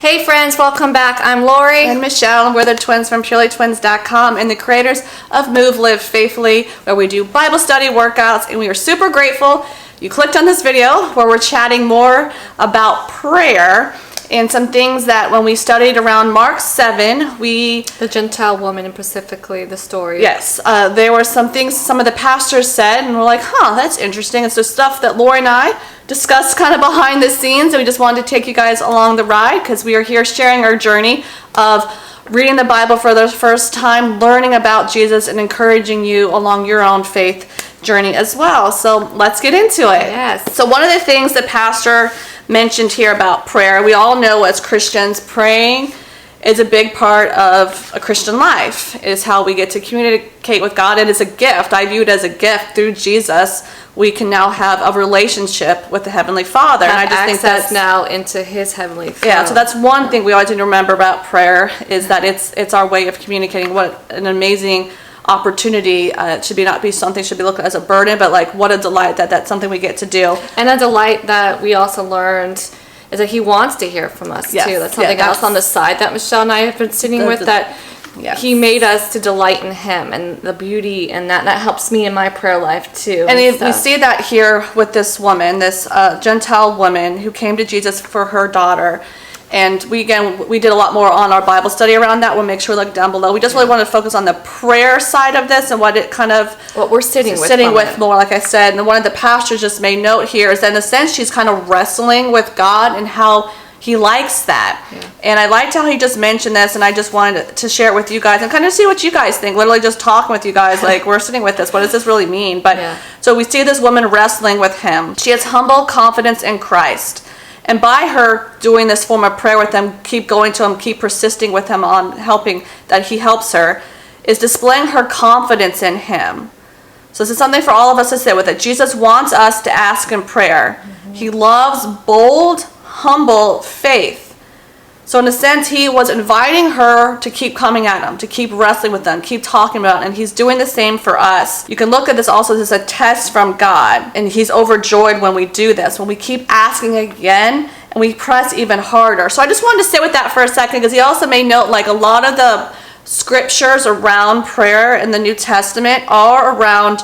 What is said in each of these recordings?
Hey friends, welcome back. I'm Lori. And Michelle, and we're the twins from purelytwins.com and the creators of Move, Live Faithfully, where we do Bible study workouts, and we are super grateful you clicked on this video where we're chatting more about prayer and some things that when we studied around Mark 7, the Gentile woman, and specifically the story. Yes, there were some things some of the pastors said, and we're like, that's interesting. It's the stuff that Lori and I discussed kind of behind the scenes, and we just wanted to take you guys along the ride because we are here sharing our journey of reading the Bible for the first time, learning about Jesus, and encouraging you along your own faith journey as well. So let's get into it. Yes. So one of the things the pastor mentioned here about prayer, we all know as Christians, praying is a big part of a Christian life. It is how we get to communicate with God. It is a gift. I view it as a gift. Through Jesus, we can now have a relationship with the Heavenly Father. And I just think that's now into His heavenly throne. Yeah, so that's one thing we always need to remember about prayer, is that it's our way of communicating. What an amazing opportunity. It should not be something should be looked at as a burden, but like what a delight that that's something we get to do. And a delight that we also learned is that He wants to hear from us too. That's something else on the side that Michelle and I have been sitting with, that He made us to delight in Him and the beauty, and that helps me in my prayer life too. And we see that here with this woman, this Gentile woman who came to Jesus for her daughter. And we did a lot more on our Bible study around that. We'll make sure to look down below. We just really want to focus on the prayer side of this and what it kind of what we're sitting with more, like I said. And one of the pastors just made note here is that in a sense she's kind of wrestling with God and how He likes that. Yeah. And I liked how he just mentioned this, and I just wanted to share it with you guys and kind of see what you guys think. Literally just talking with you guys, like we're sitting with this. What does this really mean? But so we see this woman wrestling with Him. She has humble confidence in Christ. And by her doing this form of prayer with Him, keep going to Him, keep persisting with Him on helping, that He helps her, is displaying her confidence in Him. So this is something for all of us to sit with, that Jesus wants us to ask in prayer. Mm-hmm. He loves bold, humble faith. So in a sense, He was inviting her to keep coming at Him, to keep wrestling with them, keep talking about it, and He's doing the same for us. You can look at this also as a test from God, and He's overjoyed when we do this, when we keep asking again, and we press even harder. So I just wanted to sit with that for a second, because he also made note, like a lot of the scriptures around prayer in the New Testament are around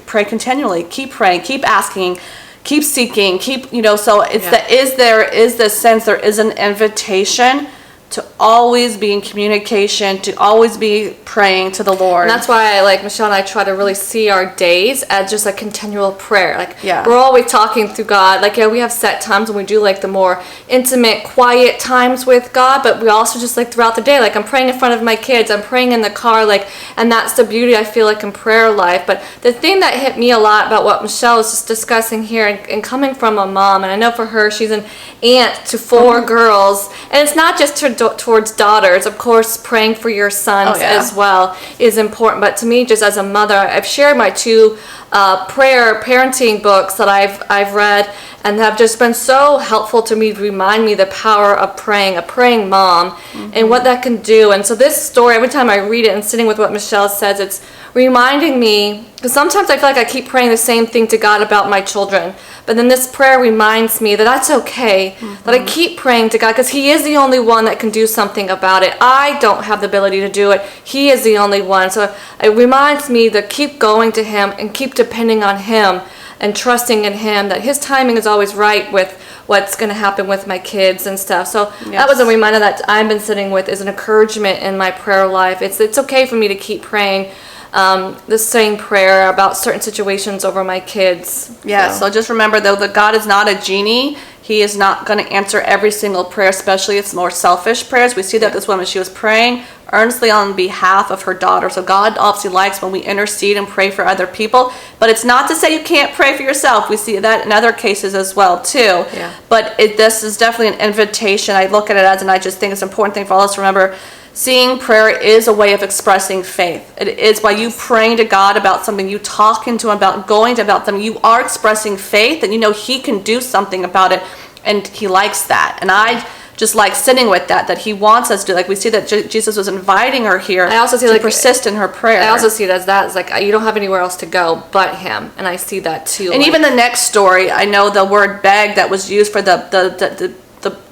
pray continually, keep praying, keep asking, keep seeking, so it's is this sense there is an invitation to always be in communication, to always be praying to the Lord. And that's why Michelle and I try to really see our days as just a continual prayer. We're always talking through God. We have set times when we do the more intimate, quiet times with God, but we also just throughout the day, I'm praying in front of my kids, I'm praying in the car, and that's the beauty I feel in prayer life. But the thing that hit me a lot about what Michelle was just discussing here, and coming from a mom, and I know for her, she's an aunt to 4 girls, and it's not just towards daughters. Of course, praying for your sons as well is important. But to me, just as a mother, I've shared my 2 parenting books that I've read, and have just been so helpful to me to remind me the power of praying, a praying mom, and what that can do. And so this story, every time I read it and sitting with what Michelle says, it's reminding me, because sometimes I feel like I keep praying the same thing to God about my children, but then this prayer reminds me that that's okay, that I keep praying to God, because He is the only one that can do something about it. I don't have the ability to do it. He is the only one. So it reminds me to keep going to Him and keep depending on Him and trusting in Him, that His timing is always right with what's going to happen with my kids and stuff. So that was a reminder that I've been sitting with, is an encouragement in my prayer life. It's okay for me to keep praying the same prayer about certain situations over my kids. So just remember, though, that God is not a genie. He is not going to answer every single prayer, especially its more selfish prayers. We see that this woman, she was praying earnestly on behalf of her daughter. So God obviously likes when we intercede and pray for other people, but it's not to say you can't pray for yourself. We see that in other cases as well too. But this is definitely an invitation. I look at it as, and I just think it's an important thing for all of us to remember, seeing prayer is a way of expressing faith. It is by you praying to God about something, you talking to Him about, going to about something, you are expressing faith, and He can do something about it, and He likes that. And I just like sitting with that He wants us to, we see that Jesus was inviting her here. I also see to persist in her prayer. I also see it as that, it's you don't have anywhere else to go but Him, and I see that too. And even the next story, I know the word beg that was used for the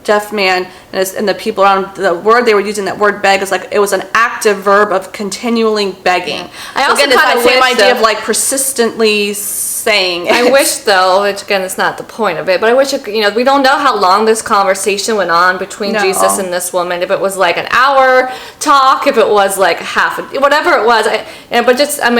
deaf man and the people around, the word they were using, that word beg, is like it was an active verb of continually begging. I also again, it's that same idea of like persistently saying it. I wish though, which again is not the point of it, but I wish we don't know how long this conversation went on between Jesus and this woman. If it was like an hour talk, if it was like whatever it was.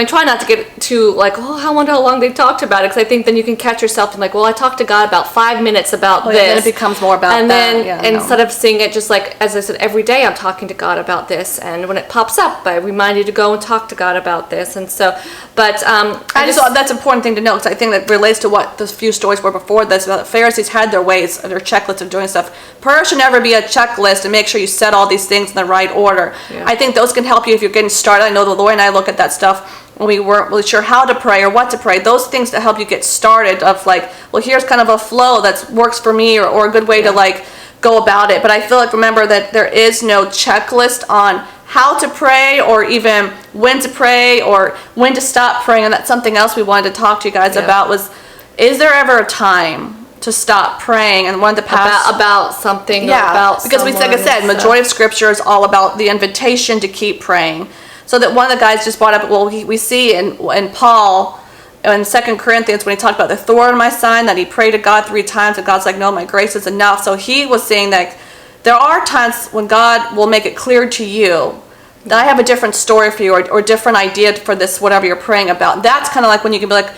Try not to get too like, I wonder how long they talked about it, because I think then you can catch yourself and like, well, I talked to God about 5 minutes about this. Then it becomes more about and that. Then instead of seeing it just like, as I said, every day I'm talking to God about this, and when it pops up, I remind you to go and talk to God about this. And so, but I just thought that's an important thing to know, because I think that relates to what the few stories were before this, about the Pharisees had their ways, their checklist of doing stuff. Prayer should never be a checklist and make sure you set all these things in the right order. Yeah. I think those can help you if you're getting started. I know the Lord and I look at that stuff when we weren't really sure how to pray or what to pray. Those things that help you get started, of like, well, here's kind of a flow that works for me, or a good way to like go about it. But I feel like, remember that there is no checklist on how to pray, or even when to pray, or when to stop praying. And that's something else we wanted to talk to you guys about, was, is there ever a time to stop praying? And one of the past about something, or about because we, like I said, majority of scripture is all about the invitation to keep praying. So that one of the guys just brought up, well, we see in Paul in 2 Corinthians, when he talked about the thorn in my side, that he prayed to God 3 times, and God's like, no, my grace is enough. So he was saying that there are times when God will make it clear to you that I have a different story for you, or different idea for this, whatever you're praying about. That's kind of like when you can be like,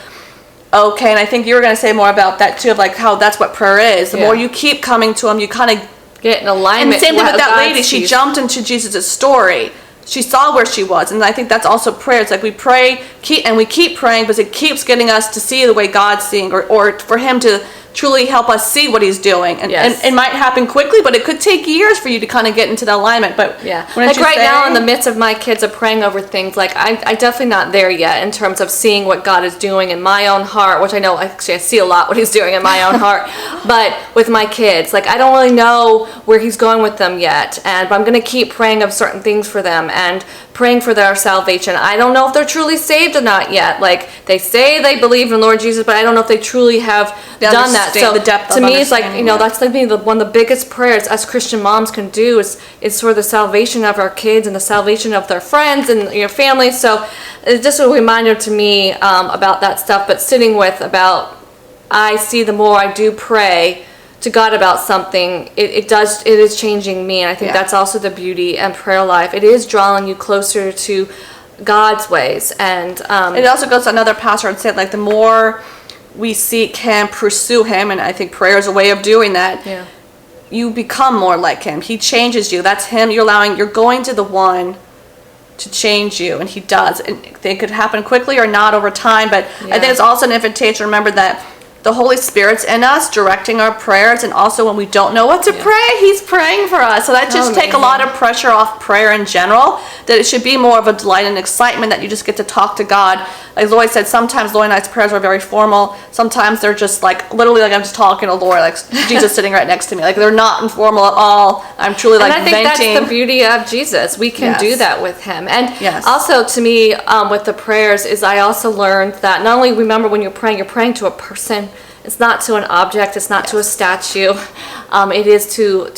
okay. And I think you were going to say more about that too, of like how that's what prayer is. The more you keep coming to him, you kind of get in alignment. And same thing with that lady. She jumped into Jesus' story. She saw where she was, and I think that's also prayer. It's like we pray, we keep praying, because it keeps getting us to see the way God's seeing, or for Him to truly help us see what He's doing. And it might happen quickly, but it could take years for you to kind of get into the alignment. But like right now, in the midst of my kids are praying over things, like I definitely not there yet in terms of seeing what God is doing in my own heart, which I know actually I see a lot what He's doing in my own heart. But with my kids, like I don't really know where He's going with them yet, but I'm going to keep praying of certain things for them and praying for their salvation. I don't know if they're truly saved or not yet. Like they say they believe in Lord Jesus, but I don't know if they truly have done that. So the depth to me, it's like, that's like one of the biggest prayers us Christian moms can do is for the salvation of our kids and the salvation of their friends and your family. So it's just a reminder to me about that stuff. But sitting with I see the more I do pray to God about something, it is changing me. And I think that's also the beauty and prayer life. It is drawing you closer to God's ways. And it also goes to another pastor and said, like, the more we seek Him, pursue Him, and I think prayer is a way of doing that, you become more like Him. He changes you. That's Him. You're going to the one to change you, and He does. And it could happen quickly or not over time, but I think it's also an invitation to remember that the Holy Spirit's in us, directing our prayers, and also when we don't know what to pray, He's praying for us. So that just take a lot of pressure off prayer in general, that it should be more of a delight and excitement, that you just get to talk to God. Like Lloyd said, sometimes Lloyd and I's prayers are very formal. Sometimes they're just like, literally like I'm just talking to Lord, like Jesus sitting right next to me. Like they're not informal at all. I'm truly like venting. And I think that's the beauty of Jesus. We can do that with Him. And also to me, with the prayers, is I also learned that not only remember when you're praying to a person. It's not to an object. It's not to a statue. It is to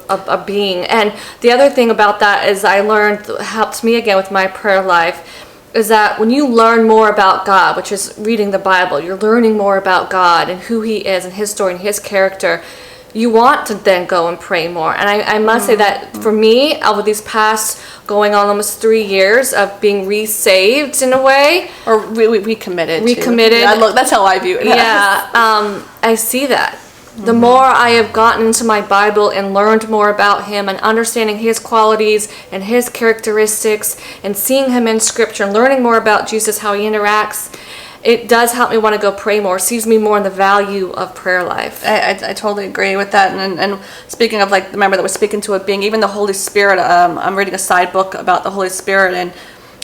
a being. And the other thing about that is I learned, helped me again with my prayer life, is that when you learn more about God, which is reading the Bible, you're learning more about God and who He is and His story and His character, you want to then go and pray more. And I must say that for me, over these past going on almost 3 years of being re-saved in a way, or recommitted. That's how I view it. I see that. The more I have gotten into my Bible and learned more about Him and understanding His qualities and His characteristics and seeing Him in Scripture and learning more about Jesus, how He interacts, it does help me want to go pray more, sees me more in the value of prayer life. I totally agree with that. And speaking of, like, remember that we're speaking to it being even the Holy Spirit. I'm reading a side book about the Holy Spirit, and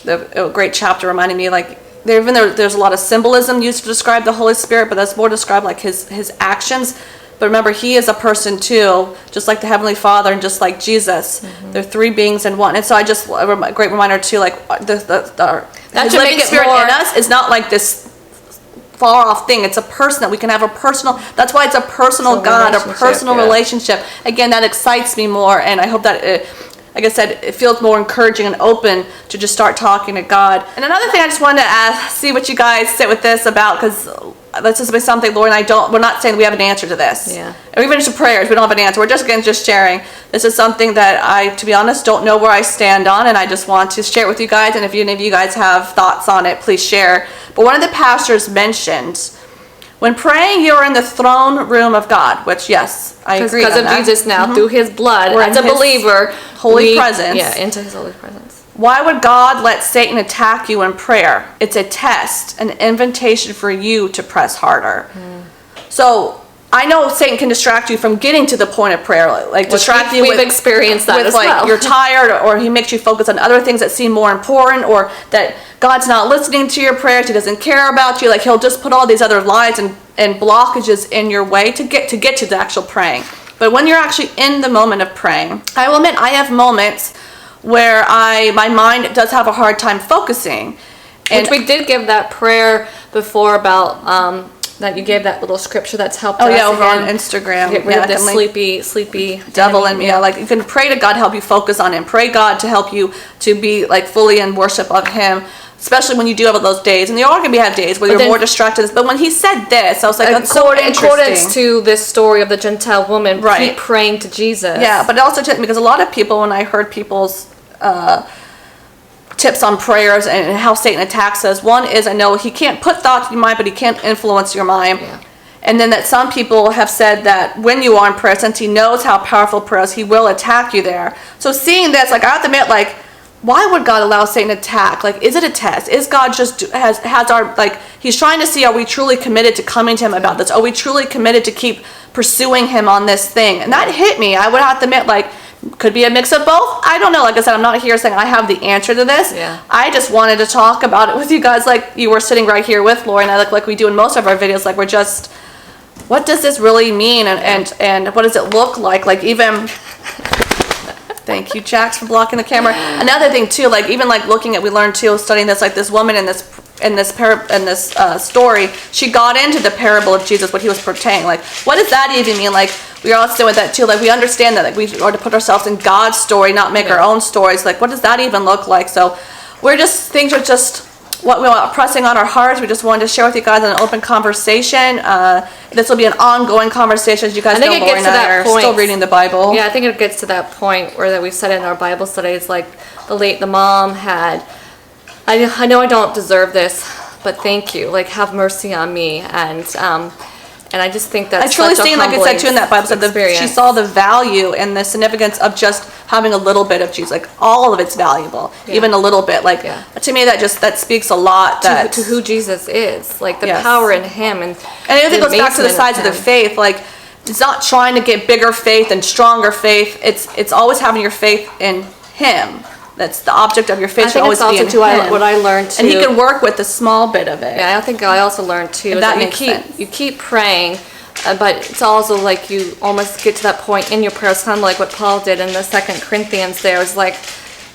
a great chapter reminding me, like, there's a lot of symbolism used to describe the Holy Spirit, but that's more described like his actions. But remember, He is a person too, just like the Heavenly Father and just like Jesus. They're 3 beings in one. And so a great reminder too, like the living Spirit in us is not like this far off thing. It's a person that we can have a personal, that's why it's a personal God, a personal relationship. Again, that excites me more, and I hope that like I said, it feels more encouraging and open to just start talking to God. And another thing I just wanted to ask, see what you guys sit with this about, because this has been something Lord and I we're not saying we have an answer to this. Yeah. Or even to prayers, we don't have an answer. We're just sharing. This is something that I, to be honest, don't know where I stand on, and I just want to share it with you guys. And if any of you guys have thoughts on it, please share. But one of the pastors mentioned, when praying, you're in the throne room of God, which, yes, I agree because of Jesus now, through his blood, we're as a believer, holy presence. Yeah, into his holy presence. Why would God let Satan attack you in prayer? It's a test, an invitation for you to press harder. So I know Satan can distract you from getting to the point of prayer, like distract you. We've experienced that with as like well. You're tired, or he makes you focus on other things that seem more important, or that God's not listening to your prayers. He doesn't care about you. Like he'll just put all these other lies and blockages in your way to get to the actual praying. But when you're actually in the moment of praying, I will admit I have moments where my mind does have a hard time focusing. And which we did give that prayer before about that you gave that little scripture that's helped us. Oh yeah, over on Instagram. Get rid of this sleepy devil in me. Yeah, like you can pray to God to help you focus on Him. Pray God to help you to be like fully in worship of Him. Especially when you do have those days, and you are going to have days where you're more distracted. But when he said this, I was like, that's so interesting. In accordance to this story of the Gentile woman, keep praying to Jesus. Yeah, but it also took me, because a lot of people, when I heard people's tips on prayers and how Satan attacks us, one is, I know he can't put thoughts in your mind, but he can't influence your mind. Yeah. And then that some people have said that when you are in prayer, since he knows how powerful prayer is, he will attack you there. So seeing this, like I have to admit, like, why would God allow Satan to attack? Like, is it a test? Is God just has our, like, he's trying to see, are we truly committed to coming to him about this? Are we truly committed to keep pursuing him on this thing? And that hit me. I would have to admit, like, could be a mix of both. I don't know. Like I said, I'm not here saying I have the answer to this. Yeah. I just wanted to talk about it with you guys, like you were sitting right here with Lori, and I look like we do in most of our videos. Like, we're just, what does this really mean? And what does it look like? Like, even... Thank you, Jax, for blocking the camera. Another thing too, like even like looking at, we learned too, studying this, like this woman in this story, she got into the parable of Jesus, what he was portraying. Like, what does that even mean? Like, we are also with that too. Like, we understand that, like, we are to put ourselves in God's story, not make our own stories. Like, what does that even look like? So, things are just what we are pressing on our hearts. We just wanted to share with you guys an open conversation. This will be an ongoing conversation. As you guys know, Lori and I are still reading the Bible. Yeah, I think it gets to that point where that we said in our Bible studies, like the mom had, I know I don't deserve this, but thank you. Like, have mercy on me. And I just think that's I truly seen, like I said too in that Bible, she saw the value and the significance of just having a little bit of Jesus. Like, all of it's valuable, even a little bit. Like, to me, that speaks a lot to who Jesus is, like the power in him. And it goes back to the sides of the faith. Like, it's not trying to get bigger faith and stronger faith. It's always having your faith in him. That's the object of your faith. Should always be in him. What I learned too. And he can work with a small bit of it. Yeah, I think I also learned too. If that makes sense. You keep praying, but it's also like you almost get to that point in your prayer. It's kind of like what Paul did in the 2 Corinthians. There it's like,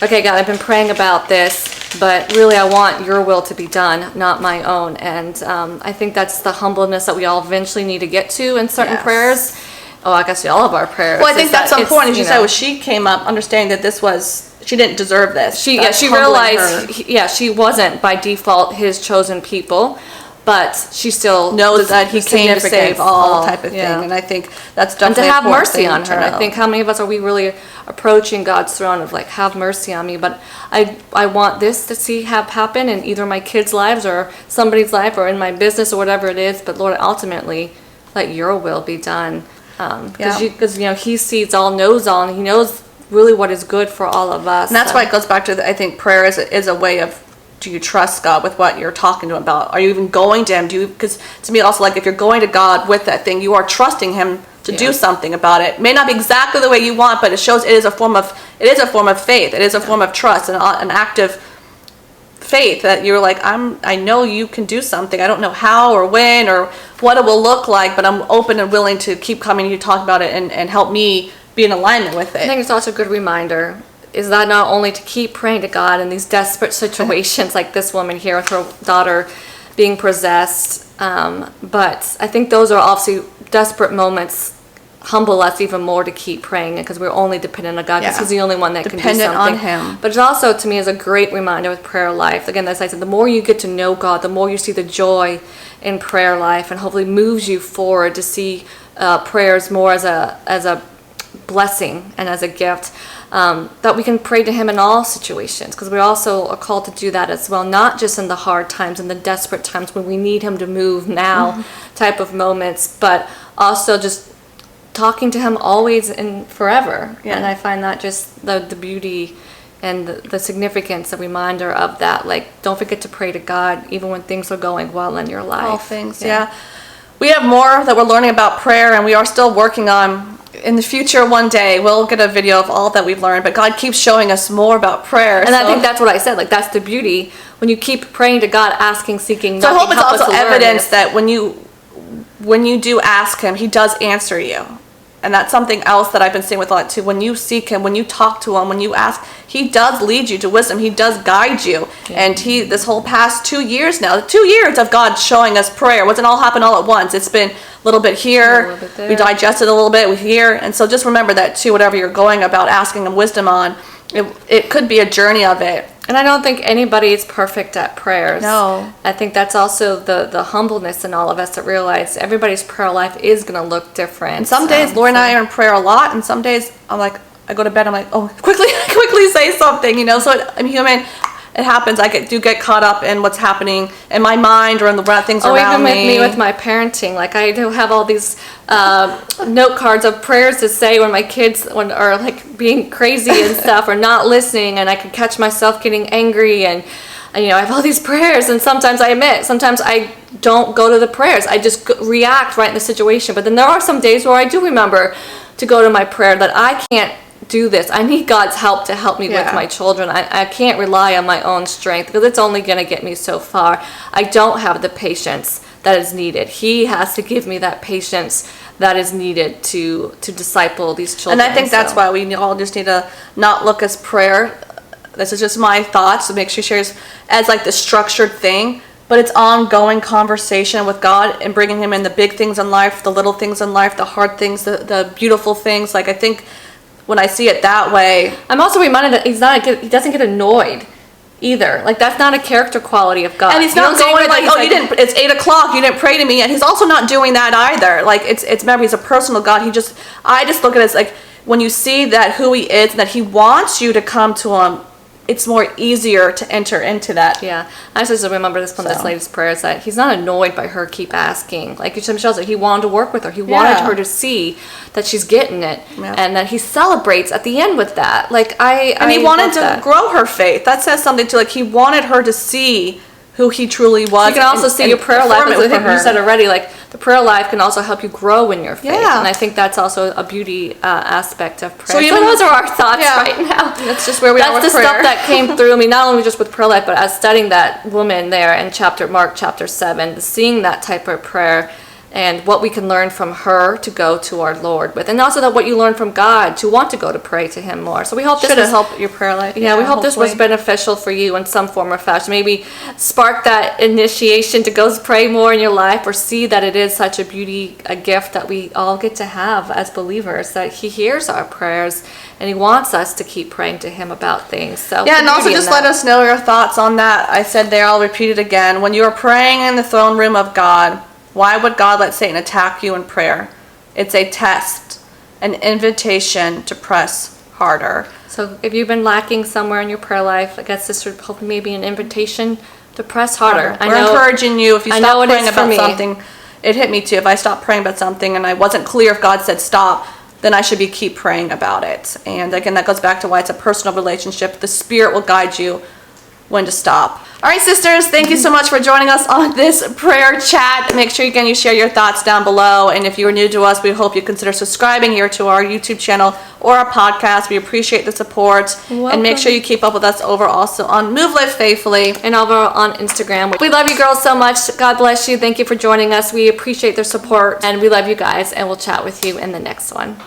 okay, God, I've been praying about this, but really I want your will to be done, not my own. And I think that's the humbleness that we all eventually need to get to in certain prayers. Oh, I guess all of our prayers. Well, I think that's important. As you said, when she came up, understanding that this was, she didn't deserve this. She realized, she wasn't by default his chosen people, but she still knows that he came to save all type of thing. And I think that's definitely and to have mercy on her. I think how many of us are we really approaching God's throne of like, have mercy on me? But I want this to see happen in either my kids' lives or somebody's life or in my business or whatever it is. But Lord, ultimately, let your will be done. Because he sees all, knows all, and he knows really what is good for all of us. And that's why it goes back to I think prayer is a way of, do you trust God with what you're talking to him about? Are you even going to him? Because to me, also, like, if you're going to God with that thing, you are trusting him to do something about it. It may not be exactly the way you want, but it shows it is a form of faith. It is a form of trust and an active faith that you're like, I know you can do something. I don't know how or when or what it will look like, but I'm open and willing to keep coming to you, talk about it, and help me be in alignment with it. I think it's also a good reminder is that not only to keep praying to God in these desperate situations like this woman here with her daughter being possessed. But I think those are obviously desperate moments humble us even more to keep praying because we're only dependent on God because He's the only one that can do something. On Him. But it also, to me, is a great reminder with prayer life. Again, as I said, the more you get to know God, the more you see the joy in prayer life, and hopefully moves you forward to see prayers more as a blessing and as a gift. That we can pray to Him in all situations, because we also are called to do that as well, not just in the hard times and the desperate times when we need Him to move now type of moments, but also just talking to Him always and forever. And I find that just the beauty and the significance, the reminder of that. Like, don't forget to pray to God even when things are going well in your life. All things, We have more that we're learning about prayer, and we are still working on. In the future, one day, we'll get a video of all that we've learned, but God keeps showing us more about prayer. And I think that's what I said. Like, that's the beauty. When you keep praying to God, asking, seeking, so I hope it's also evidence that when you do ask Him, He does answer you. And that's something else that I've been seeing with a lot too. When you seek Him, when you talk to Him, when you ask, He does lead you to wisdom. He does guide you. And this whole past 2 years now, 2 years of God showing us prayer. It wasn't all happen all at once. It's been a little bit here. A little bit there. We digested a little bit with here. And so just remember that too, whatever you're going about asking Him wisdom on, it could be a journey of it. And I don't think anybody is perfect at prayers. No. I think that's also the humbleness in all of us to realize everybody's prayer life is going to look different. And some days, Lori and I are in prayer a lot, and some days I'm like, I go to bed, I'm like, oh, quickly say something, So I'm human. It happens. I do get caught up in what's happening in my mind or in the things around me. Even with me with my parenting, like I do have all these note cards of prayers to say when my kids are like being crazy and stuff or not listening, and I can catch myself getting angry, and I have all these prayers, and sometimes I don't go to the prayers. I just react right in the situation. But then there are some days where I do remember to go to my prayer that I can't do this. I need God's help to help me with my children. I can't rely on my own strength because it's only going to get me so far. I don't have the patience that is needed. He has to give me that patience that is needed to disciple these children. And I think that's why we all just need to not look as prayer. This is just my thoughts, so make sure you share as like the structured thing, but it's ongoing conversation with God and bringing Him in the big things in life, the little things in life, the hard things, the beautiful things. Like I think when I see it that way, I'm also reminded that he doesn't get annoyed either. Like that's not a character quality of God. And He's not going like, oh, you didn't. It's 8:00. You didn't pray to me, and He's also not doing that either. Like remember, He's a personal God. I just look at it as like when you see that who He is and that He wants you to come to Him, it's more easier to enter into that. Yeah, I just remember this from this lady's prayer is that He's not annoyed by her keep asking. Like Michelle said, He wanted to work with her. He wanted her to see that she's getting it, and that He celebrates at the end with that. Like and He wanted to grow her faith. That says something to like He wanted her to see who He truly was. You can also see your prayer life, as I think you said already, like the prayer life can also help you grow in your faith. And I think that's also a beauty aspect of prayer. So those are our thoughts right now. That's just where we are with prayer. That's the stuff that came through me, not only just with prayer life, but as studying that woman there in Mark chapter 7, seeing that type of prayer and what we can learn from her to go to our Lord with, and also that what you learn from God to want to go to pray to Him more. So we hope this will help your prayer life. Yeah, we hope this was beneficial for you in some form or fashion. Maybe spark that initiation to go pray more in your life, or see that it is such a gift that we all get to have as believers, that He hears our prayers and He wants us to keep praying to Him about things. So and also just let us know your thoughts on that. I said there, I'll repeat it again. When you are praying in the throne room of God, why would God let Satan attack you in prayer? It's a test, an invitation to press harder. So if you've been lacking somewhere in your prayer life, I guess this would hopefully maybe an invitation to press harder. We're encouraging you, if you stop praying about something, it hit me too. If I stopped praying about something and I wasn't clear if God said stop, then I should keep praying about it. And again, that goes back to why it's a personal relationship. The Spirit will guide you when to stop. All right, sisters, thank you so much for joining us on this prayer chat. Make sure, again, you share your thoughts down below. And if you are new to us, we hope you consider subscribing here to our YouTube channel or our podcast. We appreciate the support. And make sure you keep up with us over also on Move Live Faithfully and over on Instagram. We love you girls so much. God bless you. Thank you for joining us. We appreciate their support, and we love you guys, and we'll chat with you in the next one.